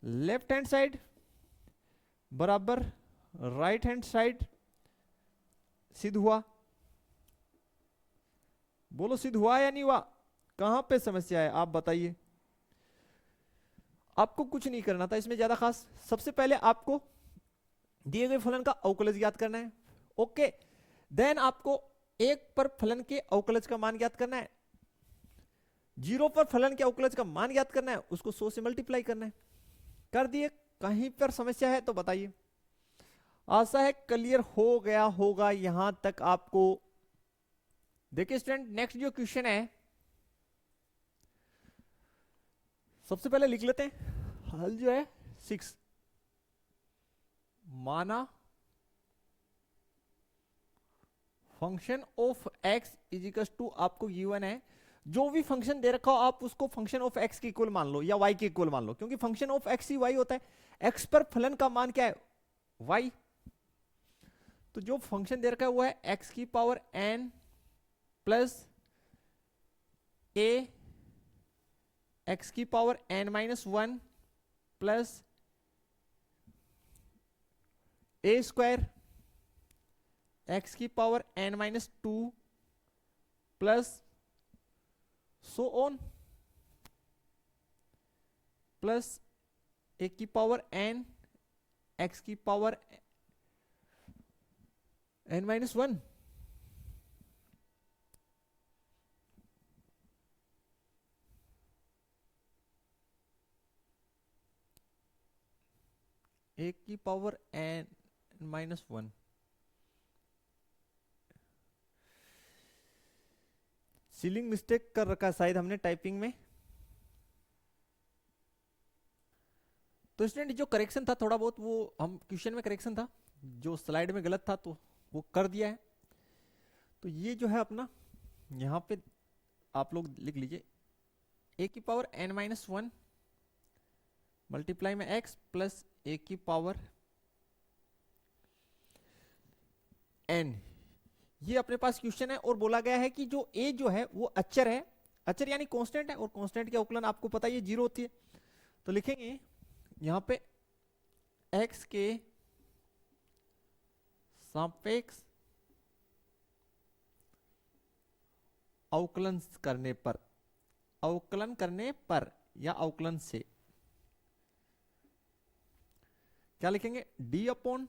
लेफ्ट हैंड साइड बराबर राइट हैंड साइड सिद्ध हुआ, बोलो सिद्ध हुआ या नहीं हुआ, कहां पे समस्या है आप बताइए। आपको कुछ नहीं करना था इसमें ज्यादा खास, सबसे पहले आपको दिए गए फलन का अवकलज ज्ञात करना है, ओके, देन आपको 1 पर फलन के अवकलज का मान ज्ञात करना है, 0 पर फलन के अवकलज का मान ज्ञात करना है, उसको 100 से मल्टीप्लाई करना है, कर दिए। कहीं पर समस्या है तो बताइए, आशा है क्लियर हो गया होगा यहां तक आपको। देखिए स्टूडेंट, नेक्स्ट जो क्वेश्चन है सबसे पहले लिख लेते हैं, हल जो है 6, माना function of x is equal to, आपको गिवन है जो भी फंक्शन दे रखा हो आप उसको फंक्शन ऑफ x के इक्वल मान लो या y के इक्वल मान लो, क्योंकि फंक्शन ऑफ x ही y होता है, x पर फलन का मान क्या है y, तो जो फंक्शन दे रखा है वो है x की power n plus a x की power n minus 1 plus a square x की power n minus 2 plus so on plus a की पावर n x की पावर n माइनस 1, a की power n minus 1, ceiling mistake कर रखा शायद हमने typing में, तो स्टूडेंट जो करेक्शन था थोड़ा बहुत वो हम क्वेश्चन में करेक्शन था, जो स्लाइड में गलत था तो वो कर दिया है। तो ये जो है अपना यहाँ पे आप लोग लिख लीजिए, a की पावर n माइनस 1 मल्टीप्लाई में x प्लस a की पावर n, ये अपने पास क्वेश्चन है और बोला गया है कि जो a जो है वो अचर है, अचर यानी कांस्टेंट है, और कांस्टेंट की अवकलन आपको पता ही है 0 होती है। तो लिखेंगे यहां पे x के सापेक्ष अवकलन करने पर, अवकलन करने पर या अवकलन से क्या लिखेंगे, d upon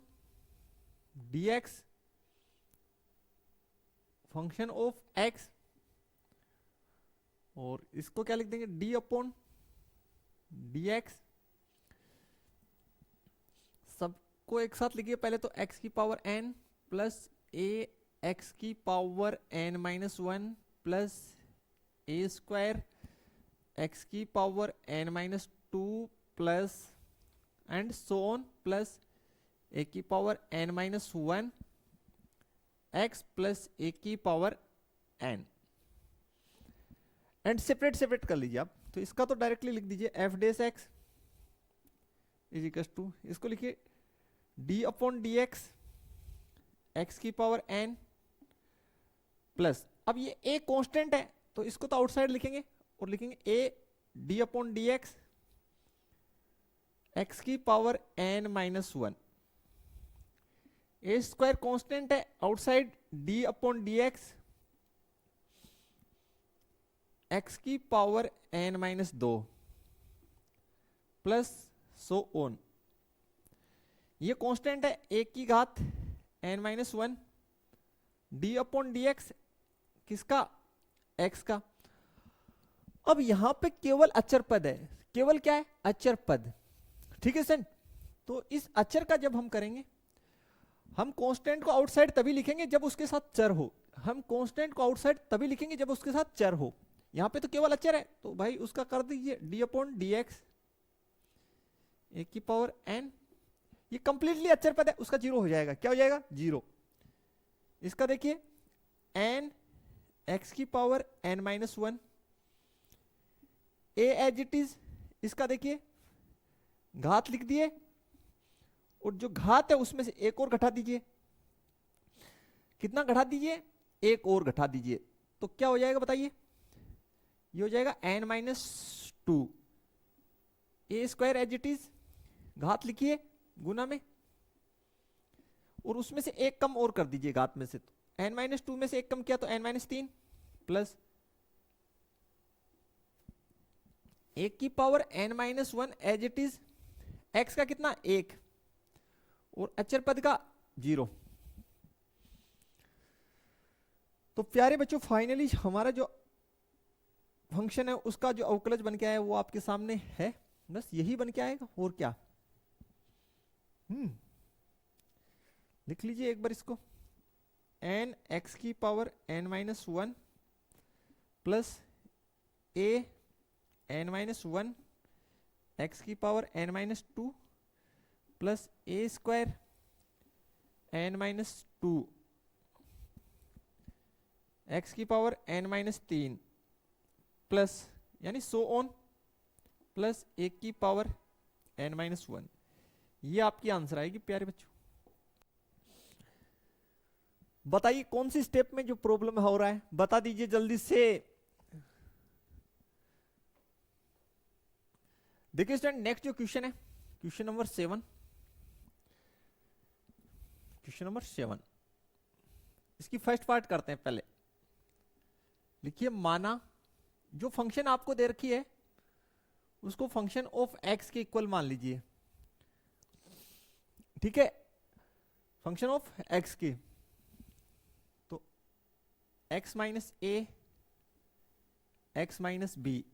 dx function of x, और इसको क्या लिख देंगे d अपॉन dx, सबको एक साथ लिखिए पहले तो x की power n plus a x की power n minus 1 plus a square x की power n minus 2 plus and so on plus a की power n minus 1 x plus a की power n, and separate separate कर लीजिए आप। तो इसका तो डायरेक्टली लिख दीजिए f dash x is equals to, इसको लिखिए d अपॉन dx x की पावर n प्लस, अब ये a कांस्टेंट है तो इसको तो आउटसाइड लिखेंगे और लिखेंगे a d upon dx x की power n minus 1, a square constant है outside d upon dx x की power n minus 2 plus so on, ये कांस्टेंट है a की घात n minus 1 d upon dx किसका, x का। अब यहां पे केवल अचर पद है, केवल क्या है, अचर पद, ठीक है सर। तो इस अचर का जब हम करेंगे, हम कांस्टेंट को आउटसाइड तभी लिखेंगे जब उसके साथ चर हो, हम कांस्टेंट को आउटसाइड तभी लिखेंगे जब उसके साथ चर हो। यहां पे तो केवल अचर है तो भाई उसका कर दीजिए d अपॉन dx a की पावर n, ये कंप्लीटली अचर पद है, उसका जीरो हो जाएगा, क्या हो जाएगा, जीरो। इसका देखिए n x की power n minus 1 a as it is, इसका देखिए घात लिख दिए और जो घात है उसमें से एक और घटा दीजिए, कितना घटा दीजिए, एक और घटा दीजिए, तो क्या हो जाएगा बताइए, ये हो जाएगा n minus 2 a square as it is, घात लिखिए गुना में, और उसमें से एक कम और कर दीजिए घात में से, तो n माइनस 2 में से एक कम किया तो n माइनस 3 प्लस एक की power n minus 1 as it is, x का कितना, एक, और अचर पद का 0। तो प्यारे बच्चों फाइनली हमारा जो फंक्शन है उसका जो अवकलज बन के आया वो आपके सामने है, बस यही बन के आएगा और क्या। लिख लीजिए एक बार इसको, n x की power n minus 1 plus a n minus 1 x की power n minus 2 plus a square n minus 2 x की पावर n माइनस 3 प्लस यानी सो ऑन प्लस एक की पावर n माइनस 1, ये आपकी आंसर आएगी प्यारे बच्चों। बताइए कौन सी स्टेप में जो प्रॉब्लम हो रहा है, बता दीजिए जल्दी से। देखिए स्टूडेंट नेक्स्ट जो क्वेश्चन है, क्वेश्चन नंबर 7, क्वेश्चन नंबर 7, इसकी फर्स्ट पार्ट करते हैं पहले। लिखिए माना जो फंक्शन आपको दे रखी है उसको फंक्शन ऑफ एक्स के इक्वल मान लीजिए, ठीक है, फंक्शन ऑफ एक्स की, तो x माइनस ए एक्स माइनस बी।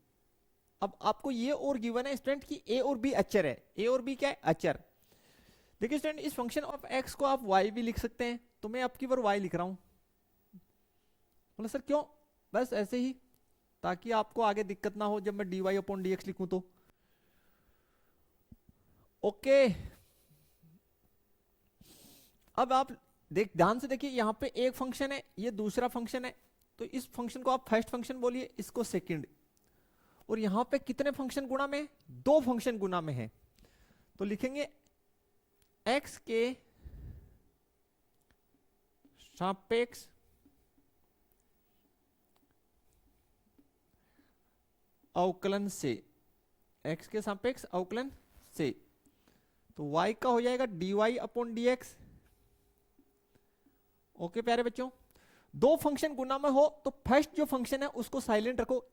अब आपको ये और गिवन है स्टूडेंट कि a और b अचर है, a और b क्या है, अचर। देखिए स्टूडेंट इस फंक्शन ऑफ x को आप y भी लिख सकते हैं, तो मैं आपकी बार y लिख रहा हूं। बोले सर क्यों, बस ऐसे ही ताकि आपको आगे दिक्कत ना हो जब मैं dy अपॉन dx लिखूं तो। ओके अब आप ध्यान से देखिए, यहां पे एक फंक्शन है, ये दूसरा फंक्शन है, तो इस फंक्शन को आप फर्स्ट फंक्शन बोलिए, इसको सेकंड, और यहां पे कितने फंक्शन गुणा में, दो फंक्शन गुणा में है, तो लिखेंगे x के सापेक्ष अवकलन से, x के सापेक्ष अवकलन से, तो y का हो जाएगा dy अपॉन dx। ओके प्यारे बच्चों, दो फंक्शन गुना में हो तो फर्स्ट जो फंक्शन है उसको साइलेंट रखो,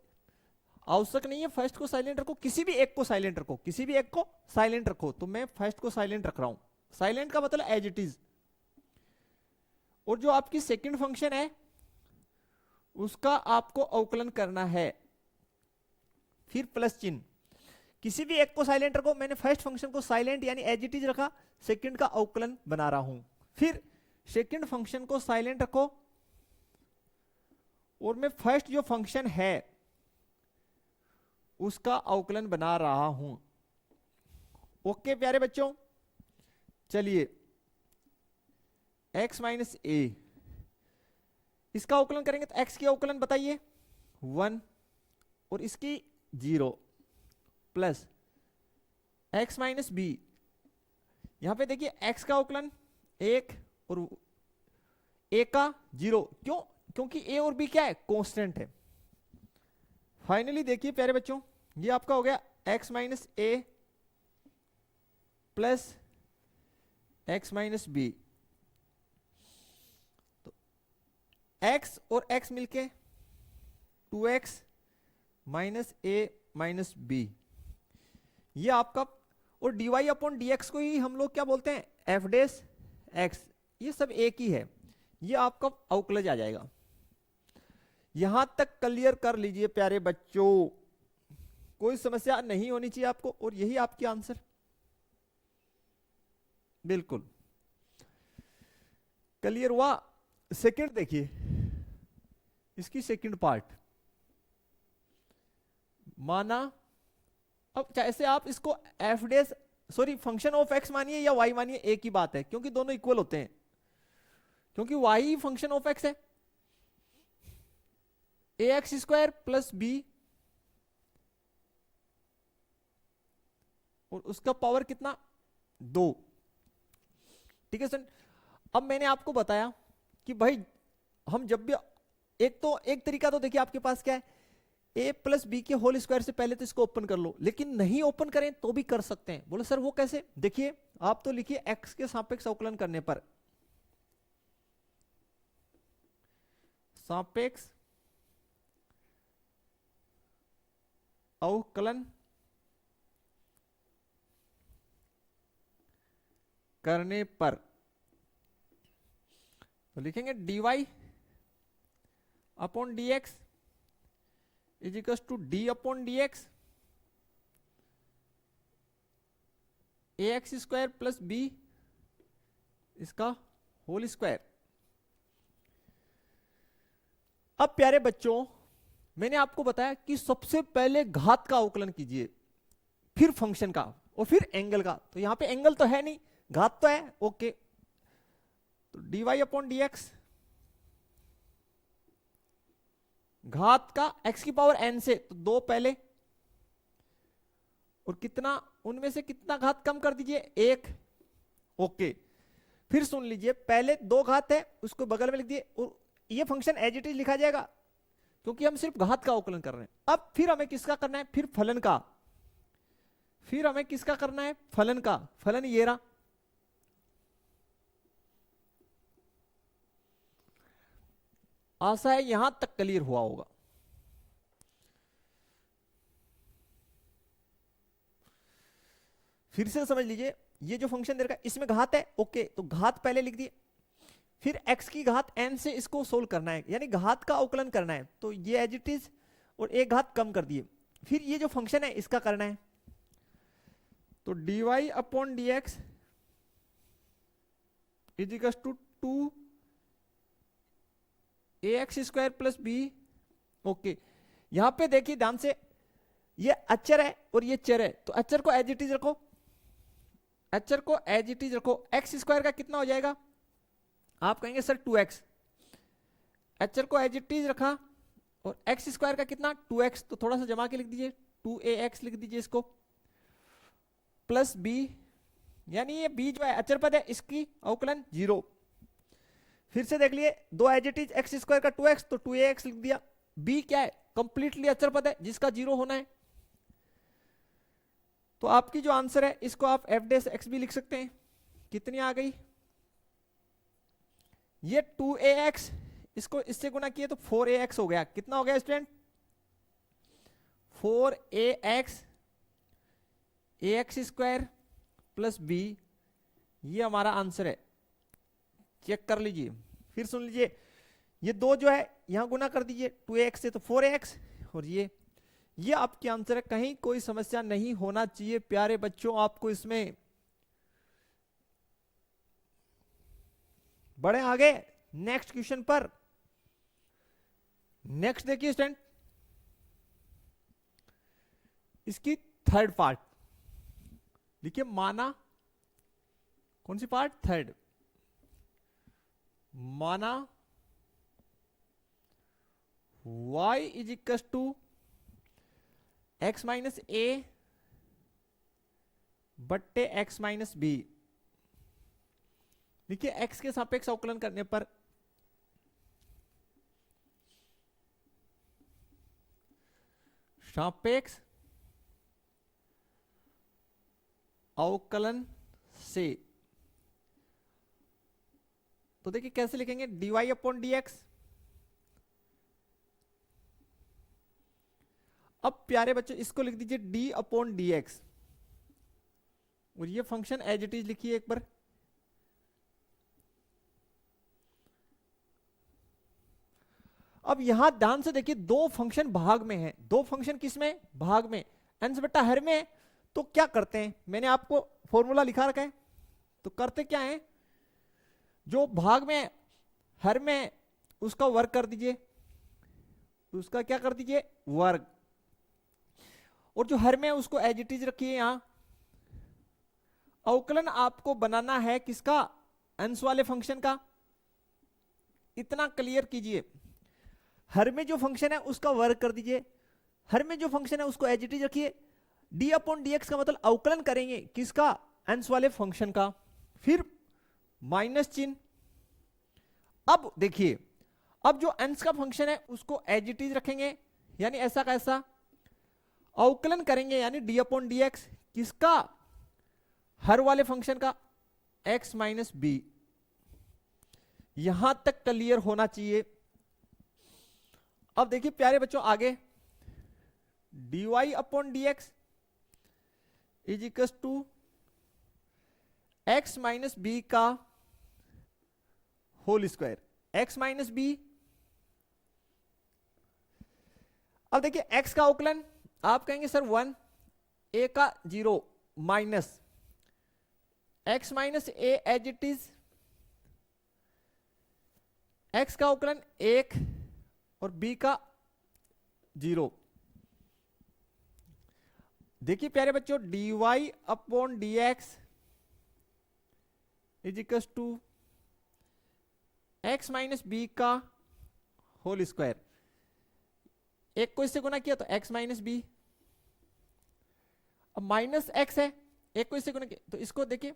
आवश्यक नहीं है फर्स्ट को साइलेंट रखो, किसी भी एक को साइलेंट रखो, किसी भी एक को साइलेंट रखो। तो मैं फर्स्ट को साइलेंट रख रहा हूं, साइलेंट का मतलब एज इट इज। और जो आपकी सेकंड फंक्शन है उसका आपको अवकलन करना है, फिर प्लस चिन्ह, किसी भी एक को साइलेंट रखो। मैंने फर्स्ट फंक्शन को साइलेंट यानी एज इट इज रखा, सेकंड का अवकलन बना रहा हूं। फिर सेकंड फंक्शन को साइलेंट रखो और मैं फर्स्ट जो फंक्शन है उसका अवकलन बना रहा हूं। ओके प्यारे बच्चों, चलिए x माइनस ए, इसका अवकलन करेंगे तो x की अवकलन बताइए 1 और इसकी 0 प्लस x माइनस बी, यहां पे देखिए x का अवकलन 1 और a का 0, क्यों? क्योंकि a और b क्या है, कांस्टेंट है। फाइनली देखिए प्यारे बच्चों, ये आपका हो गया x माइनस ए प्लस x माइनस बी, तो x और x मिलके 2x माइनस ए माइनस बी, ये आपका, और dy अपॉन dx को ही हम लोग क्या बोलते हैं, एफ डेस एक्स, ये सब एक ही है, ये आपका अवकलज आ जाएगा। यहां तक क्लियर कर लीजिए प्यारे बच्चों, कोई समस्या नहीं होनी चाहिए आपको, और यही आपकी आंसर, बिल्कुल क्लियर हुआ। सेकंड देखिए, इसकी सेकंड पार्ट, माना अब जैसे आप इसको f dash sorry function of x मानिए या वाई मानिए, एक ही बात है, क्योंकि दोनों इक्वल होते हैं, क्योंकि वाई फंक्शन ऑफ एक्स है। ए एक्स स्क्वायर प्लस बी और उसका पावर कितना, 2, ठीक है सर। अब मैंने आपको बताया कि भाई हम जब भी, एक तरीका तो देखिए आपके पास क्या है, a प्लस बी के होल स्क्वायर से पहले तो इसको ओपन कर लो, लेकिन नहीं ओपन करें तो भी कर सकते हैं। बोले सर वो कैसे, देखिए आप तो लिखिए x के सापेक्ष अवकलन करने पर, सापेक्ष अवकलन करने पर, तो लिखेंगे dy upon dx is equal to d upon dx ax square plus b इसका होल स्क्वायर। अब प्यारे बच्चों, मैंने आपको बताया कि सबसे पहले घात का अवकलन कीजिए, फिर फंक्शन का और फिर एंगल का। तो यहां पे एंगल तो है नहीं, घात तो है, ओके। तो dy अपॉन dx, घात का x की पावर n से, तो 2 पहले, और कितना, उनमें से कितना घात कम कर दीजिए, 1, ओके। फिर सुन लीजिए, पहले 2 घात है उसको बगल में लिख दिए, और ये फंक्शन एज इट इज लिखा जाएगा क्योंकि हम सिर्फ घात का अवकलन कर रहे हैं। अब फिर हमें किसका करना है, फिर फलन का, फिर हमें किसका करना है, फलन का। फलन ये रहा, आशा है यहां तक क्लियर हुआ होगा। फिर से समझ लीजिए, ये जो फंक्शन दे रखा है इसमें घात है, ओके, तो घात पहले लिख दिए, फिर x की घात n से इसको सोल्व करना है, यानी घात का अवकलन करना है, तो ये एज इट इज, और एक घात कम कर दिए। फिर ये जो फंक्शन है इसका करना है, तो dy upon dx is equal to 2 ax square plus b, okay. यहां पे देखिए ध्यान से, ये अचर है और ये चर है, तो अचर को एज इट इज रखो, अचर को एज इट इज रखो। x स्क्वायर का कितना हो जाएगा, आप कहेंगे सर 2x, अचर को एज इट इज रखा, और x स्क्वायर का कितना 2x, तो थोड़ा सा जमा के लिख दीजिए, 2ax लिख दीजिए इसको, प्लस b, यानी ये b जो है अचर पद है, इसकी अवकलन 0। फिर से देख लिए, दो as it is x square का 2x तो 2ax लिख दिया। b क्या है, कंप्लीटली अचर पद है जिसका 0 होना है। तो आपकी जो आंसर है इसको आप f डैश x भी लिख सकते हैं। कितनी आ गई, ये 2ax, इसको इससे गुना किए तो 4ax हो गया। कितना हो गया student, 4ax ax square plus b, ये हमारा आंसर है। चेक कर लीजिए, फिर सुन लीजिए, ये दो जो है यहां गुना कर दीजिए 2ax से तो 4ax, और ये आपकी आंसर है। कहीं कोई समस्या नहीं होना चाहिए प्यारे बच्चों आपको इसमें। बढ़े आगे नेक्स्ट क्वेश्चन पर। नेक्स्ट देखिए स्टूडेंट, इसकी थर्ड पार्ट लिखिए, माना, कौन सी पार्ट, थर्ड, माना y is equal to x minus A बट्टे एक्स माइनस बी। देखिए x के सापेक्ष अवकलन करने पर सापेक्ष अवकलन से, तो देखिए कैसे लिखेंगे, dy अपॉन dx। अब प्यारे बच्चों इसको लिख दीजिए d अपॉन dx, और ये फंक्शन एज इट इज लिखिए एक बार। अब यहां ध्यान से देखिए, दो फंक्शन भाग में है, दो फंक्शन किसमें, भाग में, अंश बट्टा हर में। तो क्या करते हैं, मैंने आपको फॉर्मूला लिखा रखा है, तो करते क्या है, जो भाग में हर में उसका वर्ग कर दीजिए, उसका क्या कर दीजिए, वर्ग, और जो हर में उसको एज इट इज रखिए। यहां अवकलन आपको बनाना है किसका, अंश वाले फंक्शन का, इतना क्लियर कीजिए। हर में जो फंक्शन है उसका वर्ग कर दीजिए, हर में जो फंक्शन है उसको एज इट इज रखिए। डी अपॉन डी एक्स का मतलब अवकलन करेंगे किसका, अंश वाले फंक्शन का, फिर माइनस चिन्ह। अब देखिए, अब जो अंश का फंक्शन है उसको एज इट इज रखेंगे, यानी ऐसा का ऐसा, अवकलन करेंगे यानी डी अपॉन डी एक्स किसका, हर वाले फंक्शन का, एक्स माइनस बी। यहां तक क्लियर होना चाहिए। अब देखिए प्यारे बच्चों आगे, dy upon D x is equal to x minus B का whole square, X minus B. अब देखिए x का अवकलन आप कहेंगे सर 1, a का 0 minus x minus a as it is, x का अवकलन 1 और b का 0। देखिए प्यारे बच्चों, dy upon dx is equal to x minus B का होल स्क्वायर, एक को इससे गुना किया तो x माइनस बी, अब माइनस एक्स है, एक को इससे गुना किया तो इसको देखिए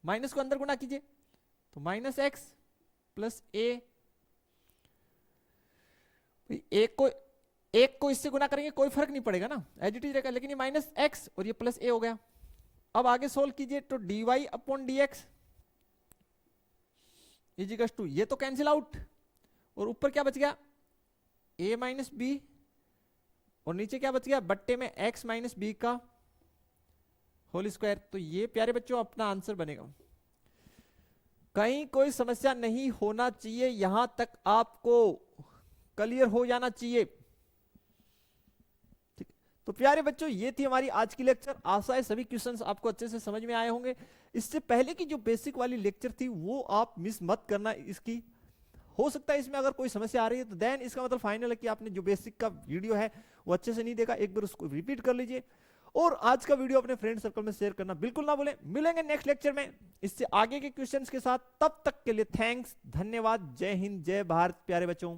माइनस को अंदर गुना कीजिए तो माइनस एक्स प्लस ए, एक को इससे गुना करेंगे कोई फर्क नहीं पड़ेगा ना, एज इट इज रहेगा, लेकिन ये माइनस एक्स और ये प्लस ए हो गया। अब आगे सोल्व कीजिए तो d y upon D x is equal to, ये तो कैंसिल आउट, और ऊपर क्या बच गया, a माइनस बी, और नीचे क्या बच गया, बट्टे में x माइनस बी का होल स्क्वायर। तो ये प्यारे बच्चों अपना आंसर बनेगा। कहीं कोई समस्या नहीं होना चाहिए, यहां तक आपको क्लियर हो जाना चाहिए। ठीक, तो प्यारे बच्चों ये थी हमारी आज की लेक्चर। आशा है सभी क्वेश्चंस आपको अच्छे से समझ में आए होंगे। इससे पहले की जो बेसिक वाली लेक्चर थी वो आप मिस मत करना। इसकी हो सकता है इसमें अगर कोई समस्या आ रही है तो देन इसका मतलब फाइनल है कि आपने जो बेसिक का वीडियो है वो अच्छे से नहीं देखा, एक बार उसको रिपीट कर लीजिए, और आज का वीडियो अपने फ्रेंड सर्कल में शेयर करना बिल्कुल ना भूलें। मिलेंगे नेक्स्ट लेक्चर में इससे आगे के क्वेश्चंस के साथ, तब तक के लिए थैंक्स, धन्यवाद, जय हिंद, जय भारत प्यारे बच्चों।